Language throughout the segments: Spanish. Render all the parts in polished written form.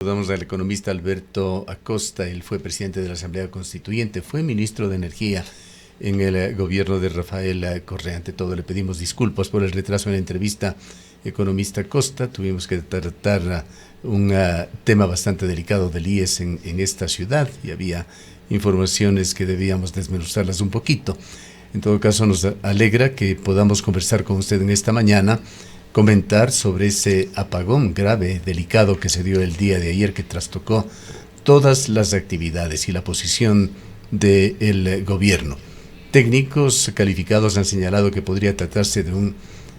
Saludamos al economista Alberto Acosta. Él fue presidente de la Asamblea Constituyente, fue ministro de Energía en el gobierno de Rafael Correa. Ante todo, le pedimos disculpas por el retraso en la entrevista. Economista Acosta, tuvimos que tratar un tema bastante delicado del IES en esta ciudad y había informaciones que debíamos desmenuzarlas un poquito. En todo caso, nos alegra que podamos conversar con usted en esta mañana, comentar sobre ese apagón grave, delicado que se dio el día de ayer, que trastocó todas las actividades y la posición del gobierno. Técnicos calificados han señalado que podría tratarse de un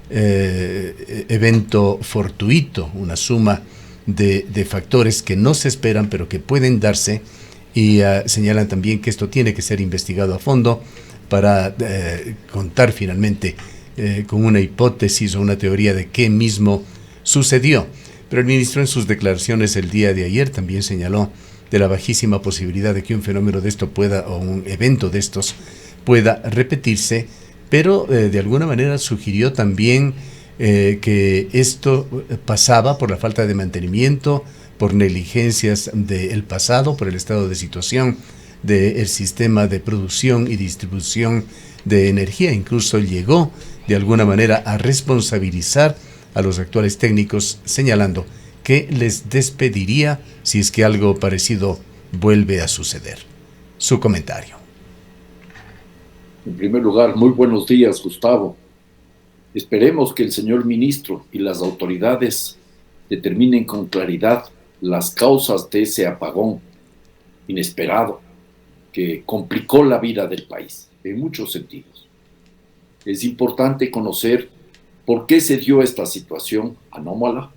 evento fortuito, una suma de factores que no se esperan pero que pueden darse, y señalan también que esto tiene que ser investigado a fondo para contar finalmente con una hipótesis o una teoría de qué mismo sucedió. Pero el ministro, en sus declaraciones el día de ayer, también señaló de la bajísima posibilidad de que un fenómeno de esto pueda, o un evento de estos pueda repetirse, pero de alguna manera sugirió también que esto pasaba por la falta de mantenimiento, por negligencias del pasado, por el estado de situación del sistema de producción y distribución de energía. Incluso llegó de alguna manera a responsabilizar a los actuales técnicos, señalando que les despediría si es que algo parecido vuelve a suceder. Su comentario. En primer lugar, muy buenos días, Gustavo. Esperemos que el señor ministro y las autoridades determinen con claridad las causas de ese apagón inesperado que complicó la vida del país en muchos sentidos. Es importante conocer por qué se dio esta situación anómala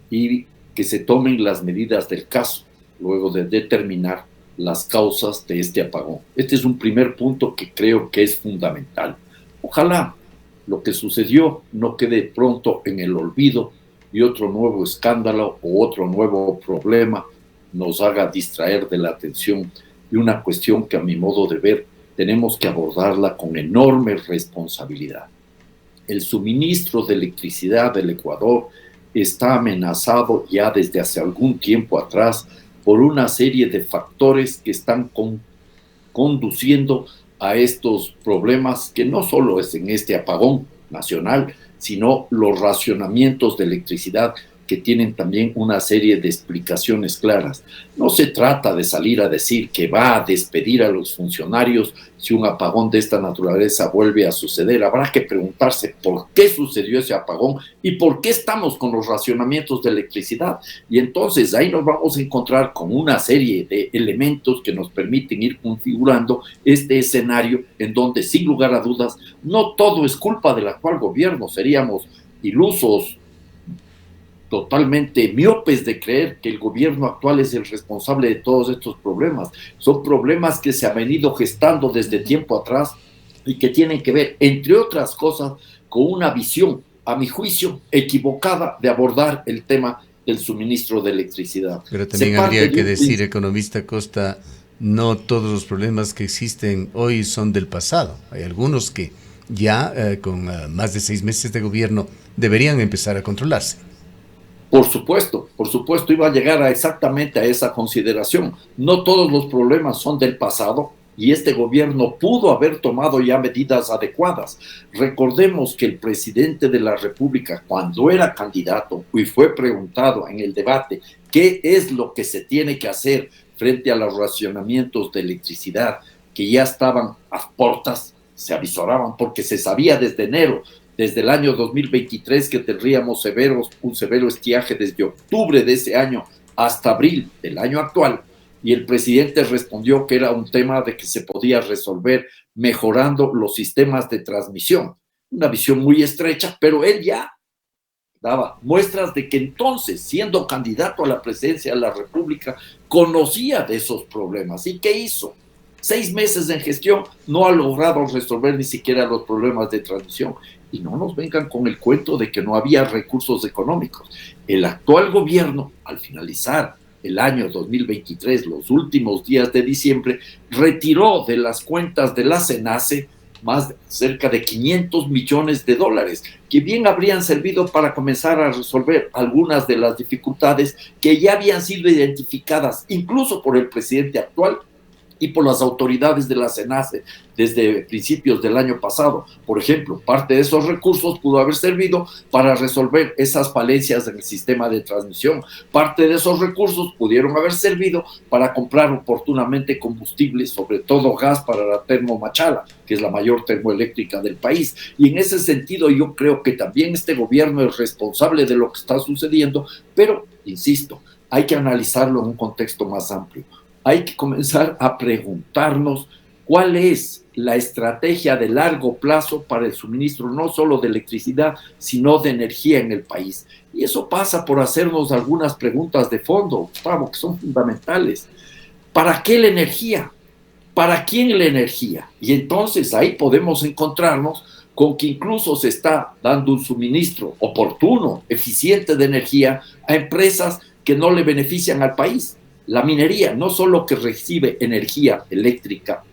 y que se tomen las medidas del caso luego de determinar las causas de este apagón. Este es un primer punto que creo que es fundamental. Ojalá lo que sucedió no quede pronto en el olvido y otro nuevo escándalo o otro nuevo problema nos haga distraer de la atención de una cuestión que, a mi modo de ver, tenemos que abordarla con enorme responsabilidad. El suministro de electricidad del Ecuador está amenazado ya desde hace algún tiempo atrás por una serie de factores que están conduciendo a estos problemas, que no solo es en este apagón nacional, sino los racionamientos de electricidad que tienen también una serie de explicaciones claras. No se trata de salir a decir que va a despedir a los funcionarios si un apagón de esta naturaleza vuelve a suceder. Habrá que preguntarse por qué sucedió ese apagón y por qué estamos con los racionamientos de electricidad. Y entonces ahí nos vamos a encontrar con una serie de elementos que nos permiten ir configurando este escenario en donde, sin lugar a dudas, no todo es culpa del actual gobierno. Seríamos ilusos, totalmente miopes de creer que el gobierno actual es el responsable de todos estos problemas. Son problemas que se han venido gestando desde tiempo atrás y que tienen que ver, entre otras cosas, con una visión, a mi juicio, equivocada de abordar el tema del suministro de electricidad. Pero también habría que decir, economista Acosta, no todos los problemas que existen hoy son del pasado. Hay algunos que ya con más de 6 meses de gobierno deberían empezar a controlarse. Por supuesto, iba a llegar exactamente a esa consideración. No todos los problemas son del pasado y este gobierno pudo haber tomado ya medidas adecuadas. Recordemos que el presidente de la República, cuando era candidato y fue preguntado en el debate qué es lo que se tiene que hacer frente a los racionamientos de electricidad que ya estaban a puertas, se avisoraban porque se sabía desde enero, desde el año 2023, que tendríamos un severo estiaje desde octubre de ese año hasta abril del año actual, y el presidente respondió que era un tema de que se podía resolver mejorando los sistemas de transmisión. Una visión muy estrecha, pero él ya daba muestras de que entonces, siendo candidato a la presidencia de la República, conocía de esos problemas. ¿Y qué hizo? 6 meses en gestión, no ha logrado resolver ni siquiera los problemas de transmisión. Y no nos vengan con el cuento de que no había recursos económicos. El actual gobierno, al finalizar el año 2023, los últimos días de diciembre, retiró de las cuentas de la SENACE cerca de 500 millones de dólares, que bien habrían servido para comenzar a resolver algunas de las dificultades que ya habían sido identificadas incluso por el presidente actual y por las autoridades de la SENACE desde principios del año pasado. Por ejemplo, parte de esos recursos pudo haber servido para resolver esas falencias en el sistema de transmisión. Parte de esos recursos pudieron haber servido para comprar oportunamente combustibles, sobre todo gas para la Termomachala, que es la mayor termoeléctrica del país. Y en ese sentido yo creo que también este gobierno es responsable de lo que está sucediendo, pero, insisto, hay que analizarlo en un contexto más amplio. Hay que comenzar a preguntarnos cuál es la estrategia de largo plazo para el suministro no solo de electricidad, sino de energía en el país. Y eso pasa por hacernos algunas preguntas de fondo, Gustavo, que son fundamentales. ¿Para qué la energía? ¿Para quién la energía? Y entonces ahí podemos encontrarnos con que incluso se está dando un suministro oportuno, eficiente de energía a empresas que no le benefician al país. La minería no solo que recibe energía eléctrica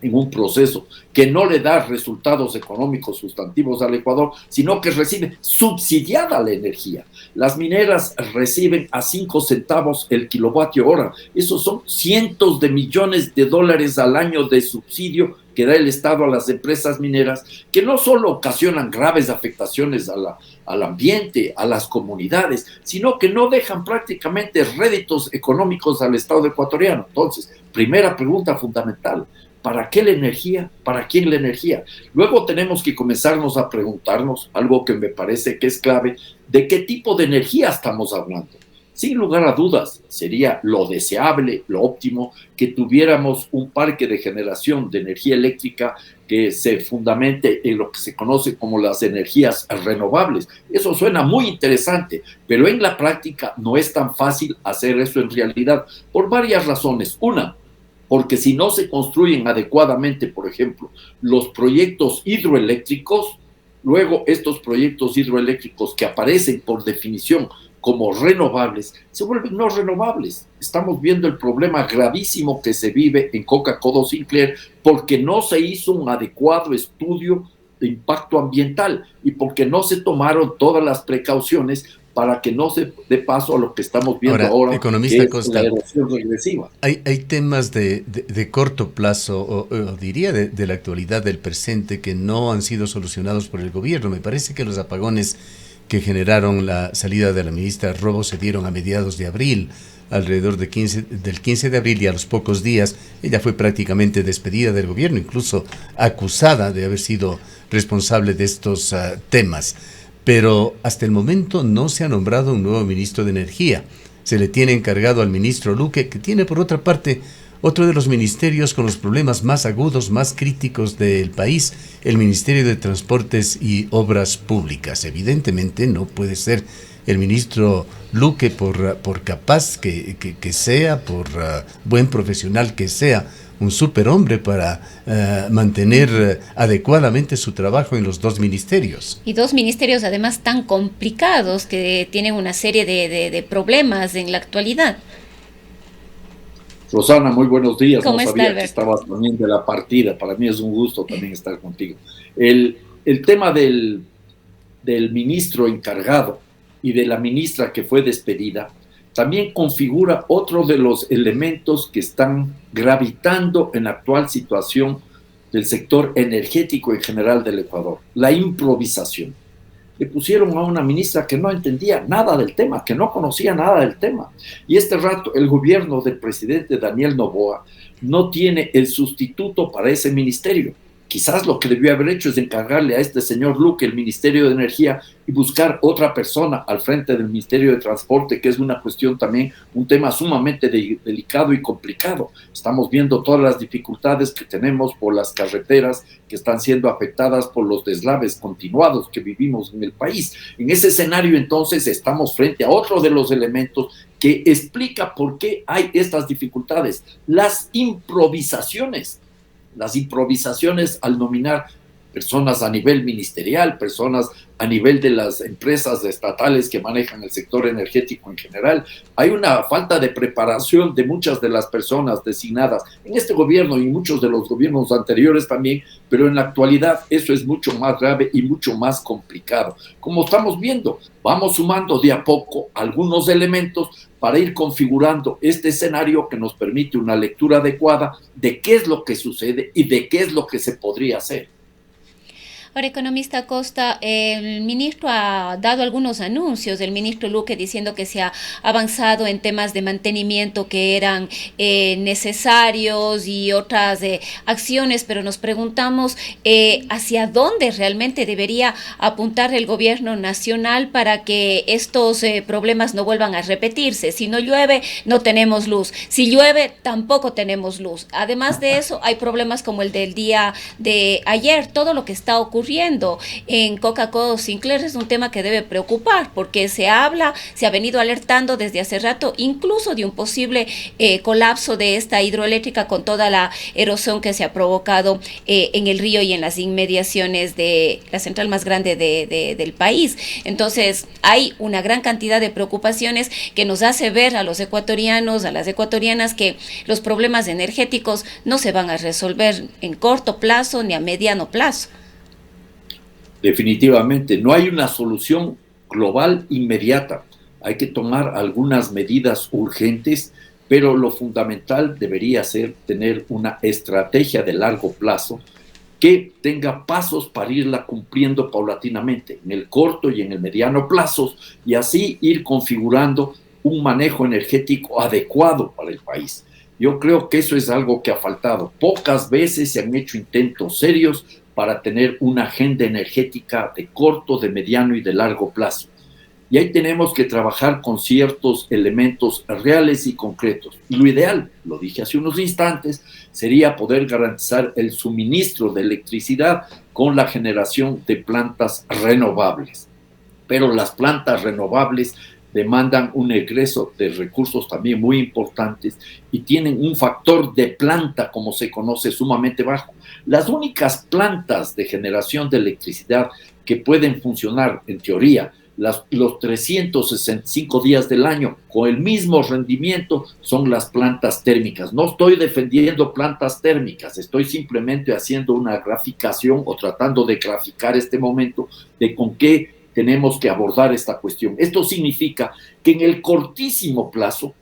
en un proceso que no le da resultados económicos sustantivos al Ecuador, sino que recibe subsidiada la energía. Las mineras reciben a 5 centavos el kilovatio hora. Esos son cientos de millones de dólares al año de subsidio que da el Estado a las empresas mineras, que no solo ocasionan graves afectaciones al ambiente, a las comunidades, sino que no dejan prácticamente réditos económicos al Estado ecuatoriano. Entonces, primera pregunta fundamental: ¿para qué la energía? ¿Para quién la energía? Luego tenemos que comenzarnos a preguntarnos, algo que me parece que es clave, ¿de qué tipo de energía estamos hablando? Sin lugar a dudas, sería lo deseable, lo óptimo, que tuviéramos un parque de generación de energía eléctrica que se fundamente en lo que se conoce como las energías renovables. Eso suena muy interesante, pero en la práctica no es tan fácil hacer eso en realidad, por varias razones. Una, porque si no se construyen adecuadamente, por ejemplo, los proyectos hidroeléctricos, luego estos proyectos hidroeléctricos que aparecen por definición como renovables, se vuelven no renovables. Estamos viendo el problema gravísimo que se vive en Coca-Cola Sinclair porque no se hizo un adecuado estudio de impacto ambiental y porque no se tomaron todas las precauciones para que no se dé paso a lo que estamos viendo ahora, economista que es Costa, la erosión regresiva. Hay temas de corto plazo, o diría de la actualidad, del presente, que no han sido solucionados por el gobierno. Me parece que los apagones que generaron la salida de la ministra Robo se dieron a mediados de abril, alrededor del 15 de abril, y a los pocos días ella fue prácticamente despedida del gobierno, incluso acusada de haber sido responsable de estos temas. Pero hasta el momento no se ha nombrado un nuevo ministro de Energía. Se le tiene encargado al ministro Luque, que tiene por otra parte otro de los ministerios con los problemas más agudos, más críticos del país, el Ministerio de Transportes y Obras Públicas. Evidentemente no puede ser el ministro Luque, por capaz que sea, por buen profesional que sea, un superhombre para mantener adecuadamente su trabajo en los dos ministerios. Y dos ministerios además tan complicados que tienen una serie de problemas en la actualidad. Rosana, muy buenos días. ¿Cómo no está, sabía Alberto? Que estabas también de la partida. Para mí es un gusto también estar contigo. El tema del ministro encargado y de la ministra que fue despedida también configura otro de los elementos que están gravitando en la actual situación del sector energético en general del Ecuador: la improvisación. Le pusieron a una ministra que no entendía nada del tema, que no conocía nada del tema. Y este rato el gobierno del presidente Daniel Noboa no tiene el sustituto para ese ministerio. Quizás lo que debió haber hecho es encargarle a este señor Luque el Ministerio de Energía y buscar otra persona al frente del Ministerio de Transporte, que es una cuestión también, un tema sumamente delicado y complicado. Estamos viendo todas las dificultades que tenemos por las carreteras que están siendo afectadas por los deslaves continuados que vivimos en el país. En ese escenario, entonces, estamos frente a otro de los elementos que explica por qué hay estas dificultades: las improvisaciones. Las improvisaciones al nominar personas a nivel ministerial, personas a nivel de las empresas estatales que manejan el sector energético en general. Hay una falta de preparación de muchas de las personas designadas en este gobierno y muchos de los gobiernos anteriores también, pero en la actualidad eso es mucho más grave y mucho más complicado. Como estamos viendo, vamos sumando de a poco algunos elementos para ir configurando este escenario que nos permite una lectura adecuada de qué es lo que sucede y de qué es lo que se podría hacer. Ahora, economista Costa, el ministro ha dado algunos anuncios, el ministro Luque, diciendo que se ha avanzado en temas de mantenimiento que eran necesarios y otras acciones, pero nos preguntamos hacia dónde realmente debería apuntar el gobierno nacional para que estos problemas no vuelvan a repetirse. Si no llueve, no tenemos luz. Si llueve, tampoco tenemos luz. Además de eso, hay problemas como el del día de ayer. Todo lo que está ocurriendo en Coca-Cola Sinclair es un tema que debe preocupar, porque se ha venido alertando desde hace rato, incluso de un posible colapso de esta hidroeléctrica con toda la erosión que se ha provocado en el río y en las inmediaciones de la central más grande del país. Entonces, hay una gran cantidad de preocupaciones que nos hace ver a los ecuatorianos, a las ecuatorianas, que los problemas energéticos no se van a resolver en corto plazo ni a mediano plazo. Definitivamente, no hay una solución global inmediata. Hay que tomar algunas medidas urgentes, pero lo fundamental debería ser tener una estrategia de largo plazo que tenga pasos para irla cumpliendo paulatinamente, en el corto y en el mediano plazos, y así ir configurando un manejo energético adecuado para el país. Yo creo que eso es algo que ha faltado. Pocas veces se han hecho intentos serios para tener una agenda energética de corto, de mediano y de largo plazo. Y ahí tenemos que trabajar con ciertos elementos reales y concretos. Y lo ideal, lo dije hace unos instantes, sería poder garantizar el suministro de electricidad con la generación de plantas renovables. Pero las plantas renovables demandan un egreso de recursos también muy importantes y tienen un factor de planta, como se conoce, sumamente bajo. Las únicas plantas de generación de electricidad que pueden funcionar, en teoría, los 365 días del año con el mismo rendimiento son las plantas térmicas. No estoy defendiendo plantas térmicas, estoy simplemente haciendo una graficación o tratando de graficar este momento de con qué tenemos que abordar esta cuestión. Esto significa que en el cortísimo plazo,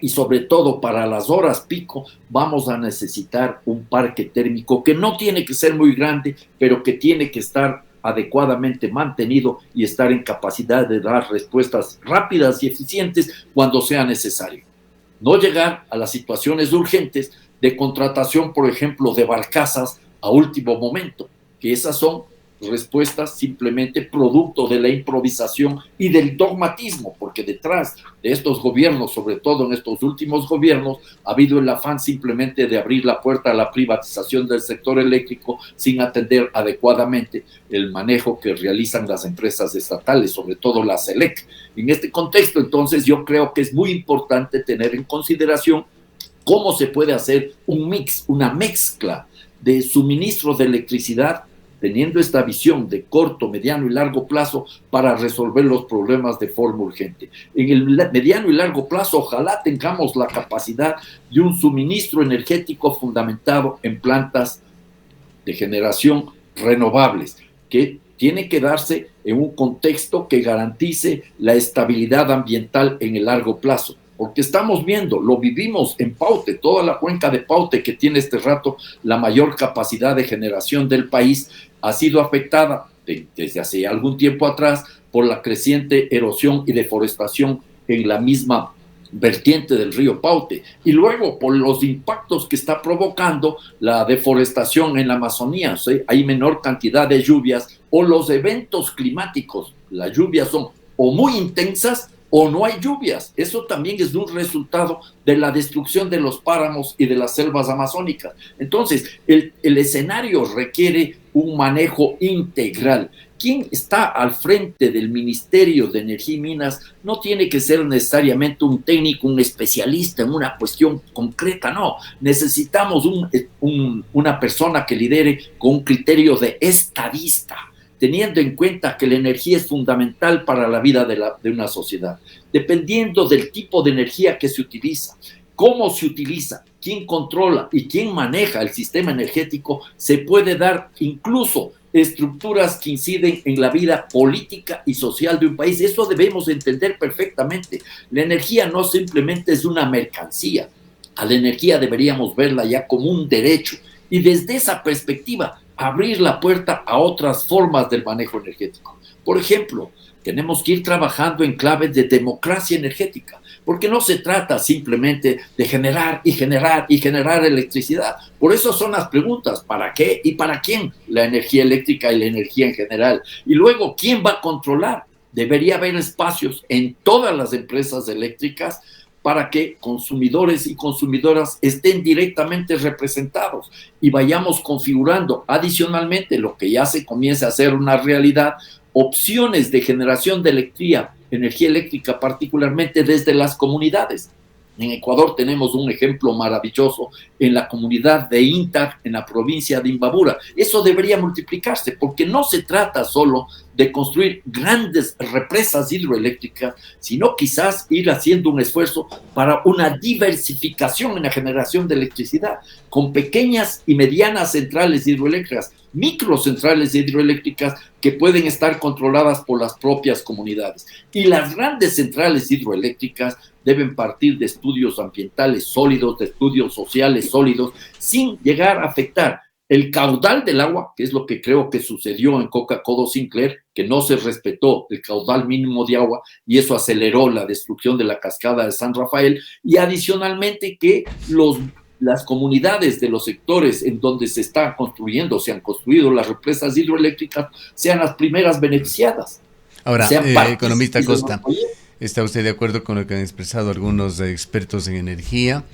y sobre todo para las horas pico, vamos a necesitar un parque térmico que no tiene que ser muy grande, pero que tiene que estar adecuadamente mantenido y estar en capacidad de dar respuestas rápidas y eficientes cuando sea necesario. No llegar a las situaciones urgentes de contratación, por ejemplo, de barcazas a último momento, que esas son respuestas simplemente producto de la improvisación y del dogmatismo, porque detrás de estos gobiernos, sobre todo en estos últimos gobiernos, ha habido el afán simplemente de abrir la puerta a la privatización del sector eléctrico sin atender adecuadamente el manejo que realizan las empresas estatales, sobre todo la SELEC. En este contexto, entonces, yo creo que es muy importante tener en consideración cómo se puede hacer un mix, una mezcla de suministro de electricidad, teniendo esta visión de corto, mediano y largo plazo para resolver los problemas de forma urgente. En el mediano y largo plazo, ojalá tengamos la capacidad de un suministro energético fundamentado en plantas de generación renovables, que tiene que darse en un contexto que garantice la estabilidad ambiental en el largo plazo. Porque estamos viendo, lo vivimos en Paute, toda la cuenca de Paute, que tiene este rato la mayor capacidad de generación del país, ha sido afectada desde hace algún tiempo atrás por la creciente erosión y deforestación en la misma vertiente del río Paute, y luego por los impactos que está provocando la deforestación en la Amazonía. ¿Sí? Hay menor cantidad de lluvias, o los eventos climáticos, las lluvias son o muy intensas o no hay lluvias. Eso también es un resultado de la destrucción de los páramos y de las selvas amazónicas. Entonces, el escenario requiere un manejo integral. Quien está al frente del Ministerio de Energía y Minas no tiene que ser necesariamente un técnico, un especialista en una cuestión concreta, no. Necesitamos una persona que lidere con un criterio de estadista. teniendo en cuenta que la energía es fundamental para la vida de una sociedad. Dependiendo del tipo de energía que se utiliza, cómo se utiliza, quién controla y quién maneja el sistema energético, se puede dar incluso estructuras que inciden en la vida política y social de un país. Eso debemos entender perfectamente. La energía no simplemente es una mercancía. A la energía deberíamos verla ya como un derecho y desde esa perspectiva abrir la puerta a otras formas del manejo energético. Por ejemplo, tenemos que ir trabajando en claves de democracia energética, porque no se trata simplemente de generar y generar y generar electricidad. Por eso son las preguntas: ¿para qué y para quién la energía eléctrica y la energía en general? Y luego, ¿quién va a controlar? Debería haber espacios en todas las empresas eléctricas para que consumidores y consumidoras estén directamente representados y vayamos configurando adicionalmente lo que ya se comienza a hacer una realidad, opciones de generación de energía eléctrica, particularmente desde las comunidades. En Ecuador tenemos un ejemplo maravilloso en la comunidad de Intac, en la provincia de Imbabura. Eso debería multiplicarse, porque no se trata solo de construir grandes represas hidroeléctricas, sino quizás ir haciendo un esfuerzo para una diversificación en la generación de electricidad, con pequeñas y medianas centrales hidroeléctricas, microcentrales hidroeléctricas que pueden estar controladas por las propias comunidades. Y las grandes centrales hidroeléctricas deben partir de estudios ambientales sólidos, de estudios sociales sólidos, sin llegar a afectar el caudal del agua, que es lo que creo que sucedió en Coca-Cola Sinclair, que no se respetó el caudal mínimo de agua y eso aceleró la destrucción de la cascada de San Rafael, y adicionalmente que las comunidades de los sectores en donde se han construido las represas hidroeléctricas sean las primeras beneficiadas. Ahora, economista Costa, ¿está usted de acuerdo con lo que han expresado algunos expertos en energía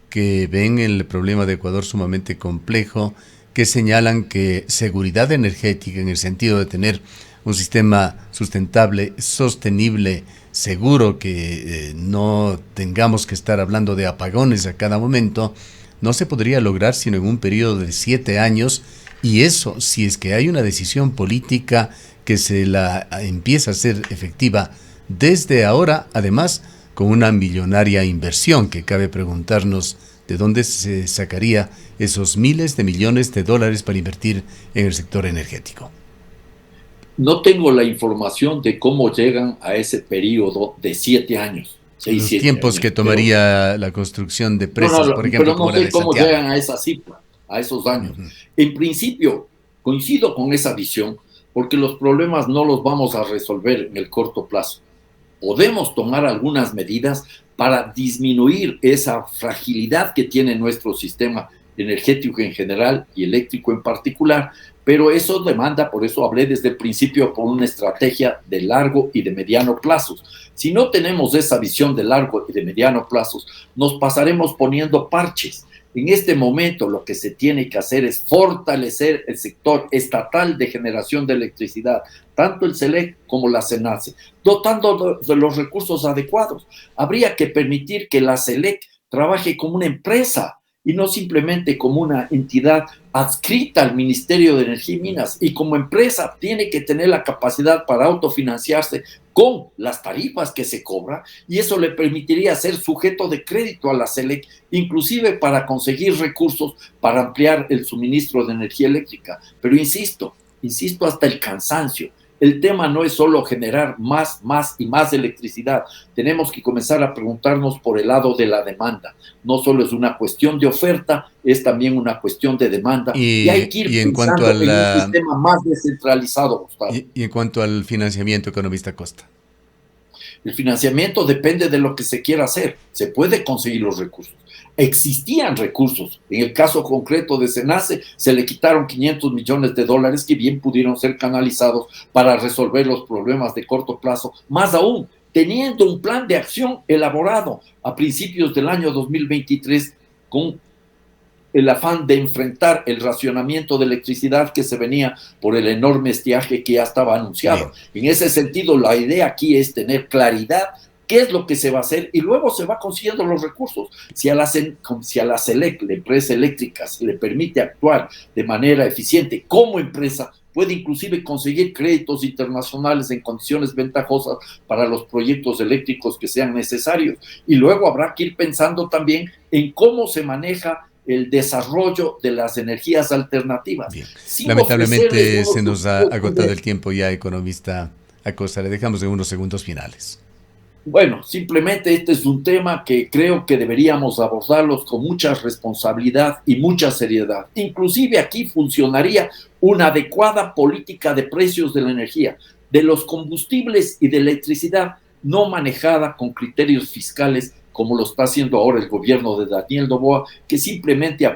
que ven el problema de Ecuador sumamente complejo, que señalan que seguridad energética, en el sentido de tener un sistema sustentable, sostenible, seguro, que no tengamos que estar hablando de apagones a cada momento, no se podría lograr sino en un periodo de 7 años, y eso si es que hay una decisión política que se la empieza a hacer efectiva desde ahora, además con una millonaria inversión, que cabe preguntarnos de dónde se sacaría esos miles de millones de dólares para invertir en el sector energético. No tengo la información de cómo llegan a ese periodo de 7 años. Los tiempos que tomaría la construcción de presas, por ejemplo, pero no sé cómo llegan a esa cifra, a esos años. En principio, coincido con esa visión, porque los problemas no los vamos a resolver en el corto plazo. Podemos tomar algunas medidas para disminuir esa fragilidad que tiene nuestro sistema energético en general y eléctrico en particular, pero eso demanda, por eso hablé desde el principio, por una estrategia de largo y de mediano plazos. Si no tenemos esa visión de largo y de mediano plazos, nos pasaremos poniendo parches. En este momento lo que se tiene que hacer es fortalecer el sector estatal de generación de electricidad, tanto el SELEC como la SENACE, dotando de los recursos adecuados. Habría que permitir que la SELEC trabaje como una empresa y no simplemente como una entidad adscrita al Ministerio de Energía y Minas, y como empresa tiene que tener la capacidad para autofinanciarse con las tarifas que se cobra, y eso le permitiría ser sujeto de crédito a la SELEC, inclusive para conseguir recursos para ampliar el suministro de energía eléctrica. Pero insisto hasta el cansancio, el tema no es solo generar más y más electricidad. Tenemos que comenzar a preguntarnos por el lado de la demanda. No solo es una cuestión de oferta, es también una cuestión de demanda. Y hay que ir pensando en un sistema más descentralizado, Gustavo. Y en cuanto al financiamiento, economista Costa. El financiamiento depende de lo que se quiera hacer. Se puede conseguir los recursos. Existían recursos. En el caso concreto de SENACE, se le quitaron 500 millones de dólares que bien pudieron ser canalizados para resolver los problemas de corto plazo. Más aún, teniendo un plan de acción elaborado a principios del año 2023 con el afán de enfrentar el racionamiento de electricidad que se venía por el enorme estiaje que ya estaba anunciado. Bien. En ese sentido, la idea aquí es tener claridad qué es lo que se va a hacer y luego se va consiguiendo los recursos. Si a la SELEC, la empresa eléctrica, se le permite actuar de manera eficiente como empresa, puede inclusive conseguir créditos internacionales en condiciones ventajosas para los proyectos eléctricos que sean necesarios. Y luego habrá que ir pensando también en cómo se maneja el desarrollo de las energías alternativas. Lamentablemente se nos ha agotado el tiempo ya, economista Acosta. Le dejamos en unos segundos finales. Bueno, simplemente este es un tema que creo que deberíamos abordarlos con mucha responsabilidad y mucha seriedad. Inclusive aquí funcionaría una adecuada política de precios de la energía, de los combustibles y de electricidad, no manejada con criterios fiscales como lo está haciendo ahora el gobierno de Daniel Noboa, que simplemente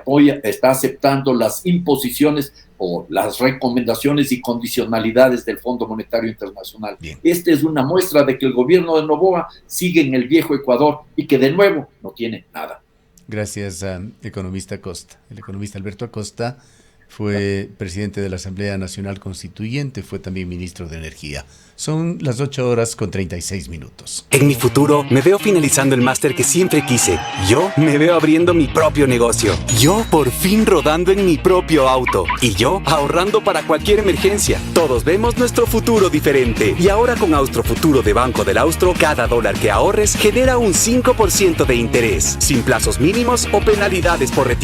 está aceptando las imposiciones o las recomendaciones y condicionalidades del Fondo Monetario Internacional. Bien. Esta es una muestra de que el gobierno de Noboa sigue en el viejo Ecuador y que de nuevo no tiene nada. Gracias, economista Acosta. El economista Alberto Acosta fue presidente de la Asamblea Nacional Constituyente, fue también ministro de Energía. Son las 8:36. En mi futuro me veo finalizando el máster que siempre quise. Yo me veo abriendo mi propio negocio. Yo por fin rodando en mi propio auto. Y yo ahorrando para cualquier emergencia. Todos vemos nuestro futuro diferente. Y ahora con Austro Futuro de Banco del Austro, cada dólar que ahorres genera un 5% de interés, sin plazos mínimos o penalidades por retiro.